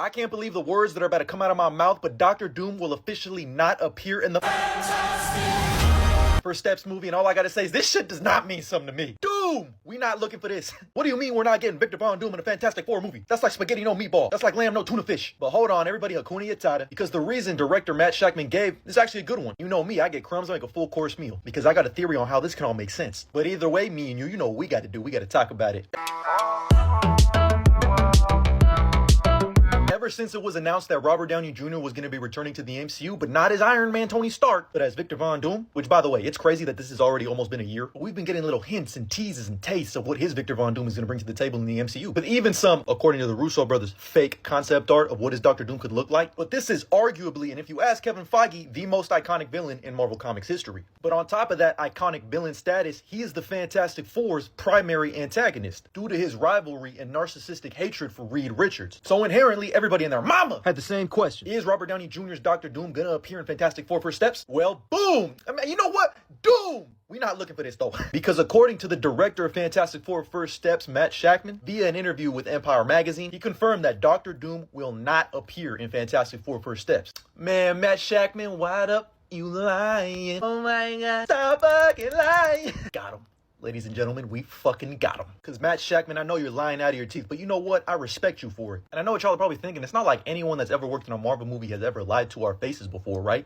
I can't believe the words that are about to come out of my mouth, but Doctor Doom will officially not appear in the First Steps movie, and all I gotta say is this shit does not mean something to me. Doom! We not looking for this. What do you mean we're not getting Victor Von Doom in a Fantastic Four movie? That's like spaghetti no meatball. That's like lamb no tuna fish. But hold on, everybody, Hakuna Matata, because the reason director Matt Shakman gave is actually a good one. You know me, I get crumbs like a full course meal because I got a theory on how this can all make sense. But either way, me and you know what we got to do. We got to talk about it. Ever since it was announced that Robert Downey Jr. was going to be returning to the MCU, but not as Iron Man Tony Stark, but as Victor Von Doom, which by the way, it's crazy that this has already almost been a year, but we've been getting little hints and teases and tastes of what his Victor Von Doom is going to bring to the table in the MCU. But even some, according to the Russo brothers, fake concept art of what his Doctor Doom could look like. But this is arguably, and if you ask Kevin Feige, the most iconic villain in Marvel Comics history. But on top of that iconic villain status, he is the Fantastic Four's primary antagonist due to his rivalry and narcissistic hatred for Reed Richards. So inherently, everybody and their mama had the same question. Is Robert Downey Jr.'s Doctor Doom gonna appear in Fantastic Four First Steps? Well, boom! I mean, you know what? Doom! We're not looking for this though. Because according to the director of Fantastic Four First Steps, Matt Shakman, via an interview with Empire Magazine, he confirmed that Doctor Doom will not appear in Fantastic Four First Steps. Man, Matt Shakman, wide up, you lying. Oh my god, stop fucking lying. Got him. Ladies and gentlemen, we fucking got him. Because Matt Shakman, I know you're lying out of your teeth, but you know what? I respect you for it. And I know what y'all are probably thinking. It's not like anyone that's ever worked in a Marvel movie has ever lied to our faces before, right?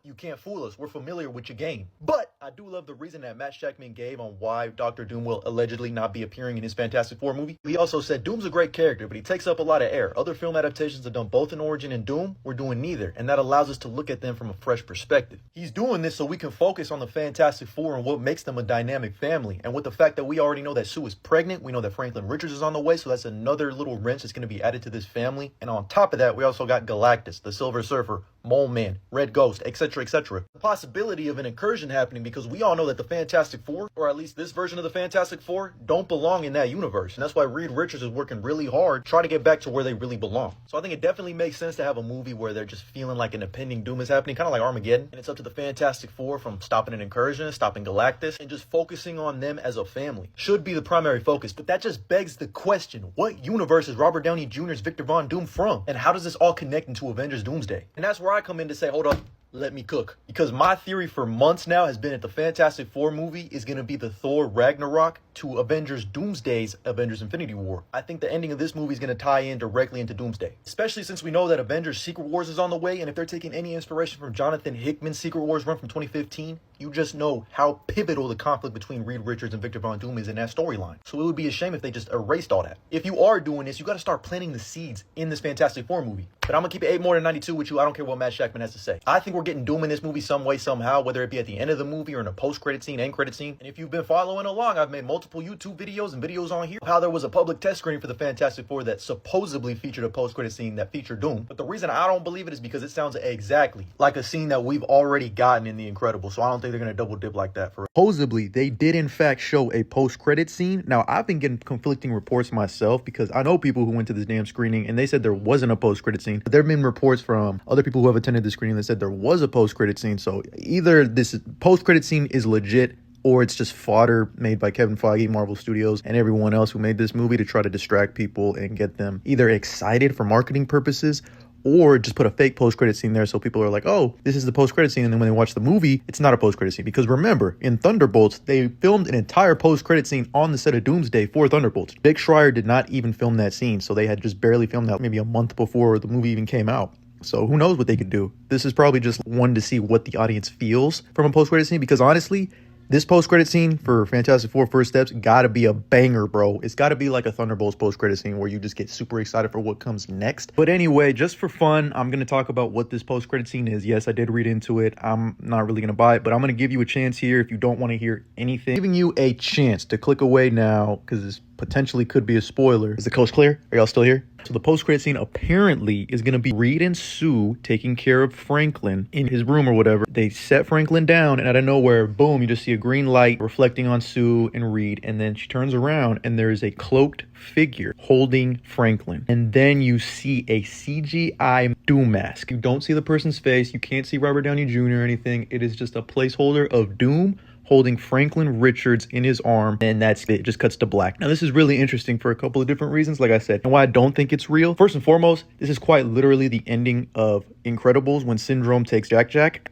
You can't fool us. We're familiar with your game. But I do love the reason that Matt Shakman gave on why Doctor Doom will allegedly not be appearing in his Fantastic Four movie. He also said Doom's a great character, but he takes up a lot of air. Other film adaptations have done both in Origin and Doom. We're doing neither, and that allows us to look at them from a fresh perspective. He's doing this so we can focus on the Fantastic Four and what makes them a dynamic family. And with the fact that we already know that Sue is pregnant, we know that Franklin Richards is on the way, so that's another little wrench that's going to be added to this family. And on top of that, we also got Galactus, the Silver Surfer, Mole Man, Red Ghost, etc., etc. The possibility of an incursion happening because we all know that the Fantastic Four, or at least this version of the Fantastic Four, don't belong in that universe. And that's why Reed Richards is working really hard trying to get back to where they really belong. So I think it definitely makes sense to have a movie where they're just feeling like an impending doom is happening, kind of like Armageddon. And it's up to the Fantastic Four from stopping an incursion, stopping Galactus, and just focusing on them as a family. Should be the primary focus, but that just begs the question, what universe is Robert Downey Jr.'s Victor Von Doom from? And how does this all connect into Avengers Doomsday? And that's where I come in to say, hold up, let me cook. Because my theory for months now has been that the Fantastic Four movie is going to be the Thor Ragnarok to Avengers Doomsday's Avengers Infinity War. I think the ending of this movie is going to tie in directly into Doomsday. Especially since we know that Avengers Secret Wars is on the way, and if they're taking any inspiration from Jonathan Hickman's Secret Wars run from 2015, you just know how pivotal the conflict between Reed Richards and Victor Von Doom is in that storyline. So it would be a shame if they just erased all that. If you are doing this, you got to start planting the seeds in this Fantastic Four movie. But I'm going to keep it 8 more than 92 with you. I don't care what Matt Shakman has to say. I think we're getting Doom in this movie some way, somehow, whether it be at the end of the movie or in a post-credit scene, end credit scene. And if you've been following along, I've made multiple YouTube videos and videos on here of how there was a public test screening for the Fantastic Four that supposedly featured a post-credit scene that featured Doom. But the reason I don't believe it is because it sounds exactly like a scene that we've already gotten in The Incredibles. So I don't think they're going to double dip like that. Supposedly, they did in fact show a post-credit scene. Now, I've been getting conflicting reports myself because I know people who went to this damn screening and they said there wasn't a post-credit scene. But there have been reports from other people who have attended the screening that said there was a post-credit scene. So either this post-credit scene is legit or it's just fodder made by Kevin Feige, Marvel Studios, and everyone else who made this movie to try to distract people and get them either excited for marketing purposes or just put a fake post-credit scene there so people are like, oh, this is the post-credit scene. And then when they watch the movie, it's not a post-credit scene. Because remember, in Thunderbolts, they filmed an entire post-credit scene on the set of Doomsday for Thunderbolts. Dick Schreier did not even film that scene. So they had just barely filmed that maybe a month before the movie even came out. So who knows what they could do. This is probably just one to see what the audience feels from a post-credit scene. Because honestly, this post-credit scene for Fantastic Four First Steps gotta be a banger, bro. It's gotta be like a Thunderbolts post-credit scene where you just get super excited for what comes next. But anyway, just for fun, I'm gonna talk about what this post-credit scene is. Yes, I did read into it. I'm not really gonna buy it, but I'm gonna give you a chance here if you don't want to hear anything. Giving you a chance to click away now because this potentially could be a spoiler. Is the coast clear? Are y'all still here? So the post-credit scene apparently is going to be Reed and Sue taking care of Franklin in his room or whatever. They set Franklin down and out of nowhere, boom, you just see a green light reflecting on Sue and Reed. And then she turns around and there is a cloaked figure holding Franklin. And then you see a CGI Doom mask. You don't see the person's face. You can't see Robert Downey Jr. or anything. It is just a placeholder of Doom holding Franklin Richards in his arm, and that's it. Just cuts to black. Now, this is really interesting for a couple of different reasons, like I said, and why I don't think it's real. First and foremost, this is quite literally the ending of Incredibles when Syndrome takes Jack.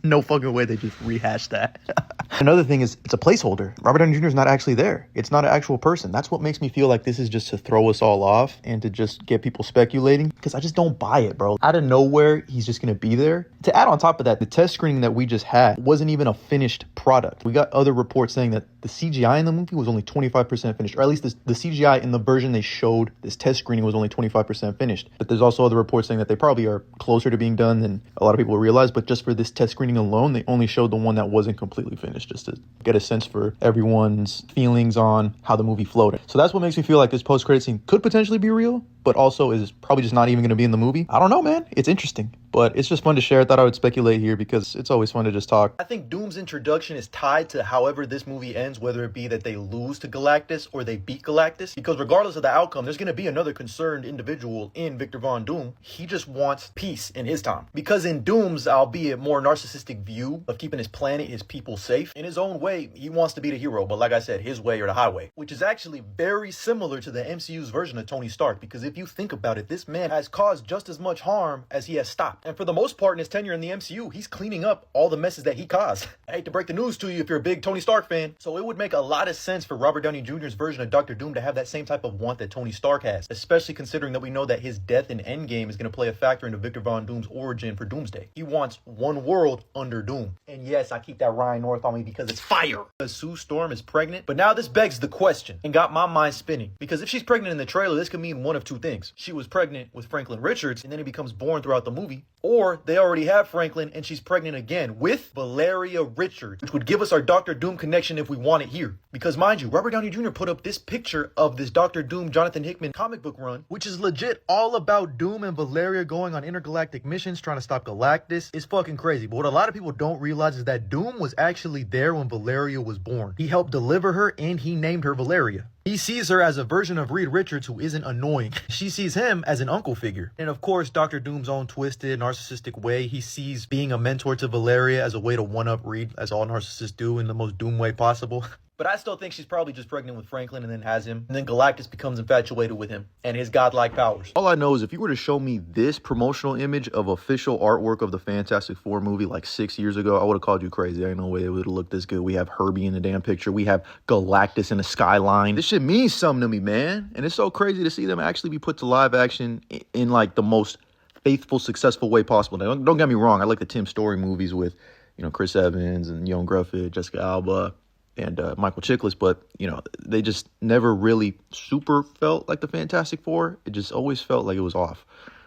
No fucking way they just rehashed that. Another thing is, it's a placeholder. Robert Downey Jr. is not actually there. It's not an actual person. That's what makes me feel like this is just to throw us all off and to just get people speculating, because I just don't buy it, bro. Out of nowhere, he's just going to be there. To add on top of that, the test screening that we just had wasn't even a finished product. We got other reports saying that the CGI in the movie was only 25% finished, or at least the CGI in the version they showed this test screening was only 25% finished. But there's also other reports saying that they probably are closer to being done than a lot of people realize. But just for this test screening alone, they only showed the one that wasn't completely finished, just to get a sense for everyone's feelings on how the movie flowed. So that's what makes me feel like this post-credit scene could potentially be real, but also is probably just not even going to be in the movie. I don't know, man. It's interesting, but it's just fun to share. I thought I would speculate here because it's always fun to just talk. I think Doom's introduction is tied to however this movie ends, whether it be that they lose to Galactus or they beat Galactus, because regardless of the outcome, there's going to be another concerned individual in Victor Von Doom. He just wants peace in his time, because in Doom's, albeit more narcissistic view of keeping his planet, his people safe, in his own way, he wants to be the hero, but like I said, his way or the highway, which is actually very similar to the MCU's version of Tony Stark, because if you think about it, this man has caused just as much harm as he has stopped. And for the most part in his tenure in the MCU, he's cleaning up all the messes that he caused. I hate to break the news to you if you're a big Tony Stark fan. So it would make a lot of sense for Robert Downey Jr.'s version of Dr. Doom to have that same type of want that Tony Stark has, especially considering that we know that his death in Endgame is going to play a factor into Victor Von Doom's origin for Doomsday. He wants one world under Doom. And yes, I keep that Ryan North on me because it's fire. Because Sue Storm is pregnant. But now this begs the question and got my mind spinning, because if she's pregnant in the trailer, this could mean one of two things. She was pregnant with Franklin Richards and then he becomes born throughout the movie, or they already have Franklin and she's pregnant again with Valeria Richards, which would give us our Dr. Doom connection if we want it here. Because mind you, Robert Downey Jr. put up this picture of this Dr. Doom Jonathan Hickman comic book run, which is legit all about Doom and Valeria going on intergalactic missions trying to stop Galactus. It's fucking crazy. But what a lot of people don't realize is that Doom was actually there when Valeria was born. He helped deliver her and he named her Valeria. He sees her as a version of Reed Richards who isn't annoying. She sees him as an uncle figure. And of course, Dr. Doom's own twisted, narcissistic way, he sees being a mentor to Valeria as a way to one-up Reed, as all narcissists do, in the most Doom way possible. But I still think she's probably just pregnant with Franklin and then has him. And then Galactus becomes infatuated with him and his godlike powers. All I know is if you were to show me this promotional image of official artwork of the Fantastic Four movie like 6 years ago, I would have called you crazy. Ain't no way it would have looked this good. We have Herbie in the damn picture. We have Galactus in the skyline. This shit means something to me, man. And it's so crazy to see them actually be put to live action in like the most faithful, successful way possible. Now, don't get me wrong. I like the Tim Story movies with, Chris Evans and Young Grufford, Jessica Alba, and Michael Chiklis, but, they just never really super felt like the Fantastic Four. It just always felt like it was off.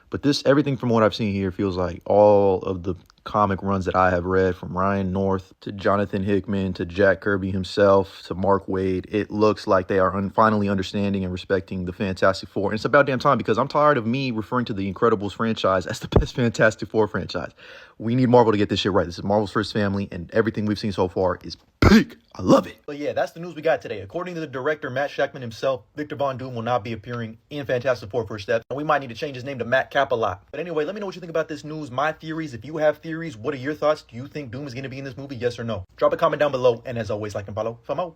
But everything from what I've seen here feels like all of the comic runs that I have read, from Ryan North to Jonathan Hickman to Jack Kirby himself to Mark Waid, it looks like they are finally understanding and respecting the Fantastic Four. And it's about damn time, because I'm tired of me referring to the Incredibles franchise as the best Fantastic Four franchise. We need Marvel to get this shit right. This is Marvel's first family, and everything we've seen so far is peak. I love it. But yeah, that's the news we got today. According to the director, Matt Shakman himself, Victor Von Doom will not be appearing in Fantastic Four First Step, and we might need to change his name to Matt Capalot. But anyway, let me know what you think about this news, my theories. If you have theories, what are your thoughts? Do you think Doom is going to be in this movie? Yes or no? Drop a comment down below, and as always, like and follow for more.